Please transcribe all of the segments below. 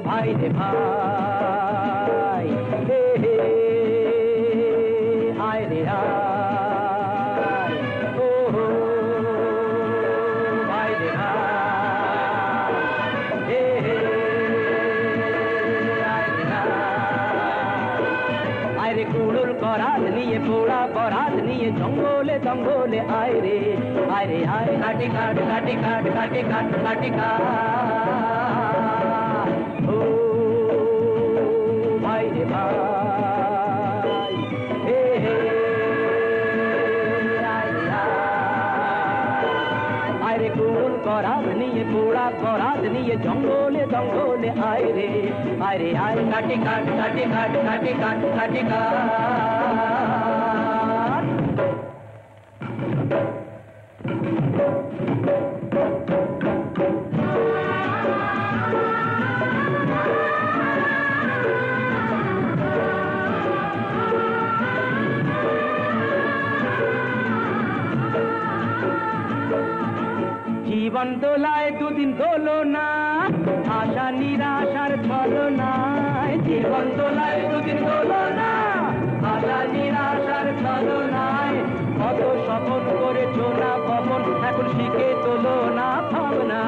ভাই রে ভাই, হে হে আয় রে আয়, ও ভাই রে ভাই, হে হে আয় রে আয় রে কুড়ুল করাত নিয়ে পোড়া পরাত নিয়ে জঙ্গলে জঙ্গলে আয় রে আয়, কাটি কাট কাটি কাট কাটি কাট কাটি কাট, ও ভাই রে ভাই, হে হে আয় রে কুড়ুল করাত নিয়ে পোড়া পরাত নিয়ে জঙ্গলে জঙ্গলে আয় রে আয়, কাটি কাট কাটি কাট কাটি কাট কাটি কাট। জীবন দোলায় দুদিন দোলো না, আশা নিরাশার ছলনায়, জীবন দোলায় দুদিন দোলো না, আশা নিরাশার ছলনায়, কত স্বপন করেছো না পবন, এখন শিখে তোলো না ভাবনা,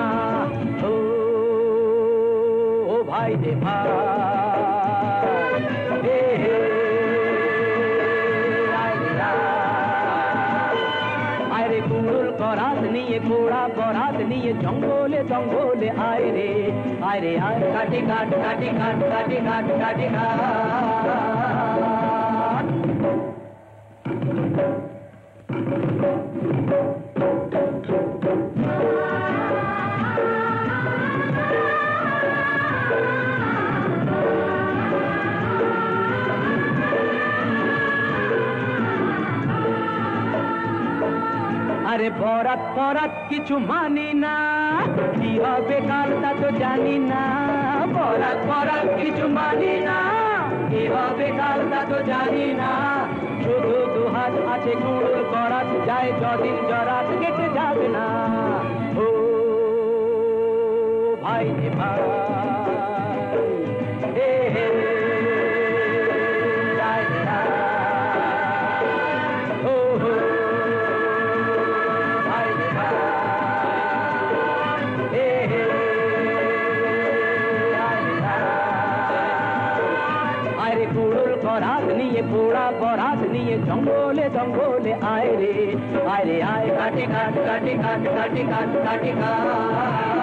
ও ভাই রে ভাই, হে হে আয় রে কুড়ুল করাত নিয়ে পোড়া পরাত নিয়ে জঙ্গলে জঙ্গলে আয় রে আয়, কাটি কাট কাটি কাট কাটি কাট কাটি কাট। আরে বরাত পরাত কিছু মানি না, কি হবে কাল তা তো জানি না, বরাত পরাত কিছু মানি না, কি হবে কাল তা তো জানি না, শুধু দুহাত আছে কুড়ুল করাত, যায় যদিন জরাত কেটে যাবে না, ও ভাই রে ভাই, হে হে কুড়ুল করাত নিয়ে পোড়া পরাত নিয়ে জঙ্গলে জঙ্গলে আয় রে আয়, কাটি কাট কাটি কাট কাটি কাট কাটি কাট।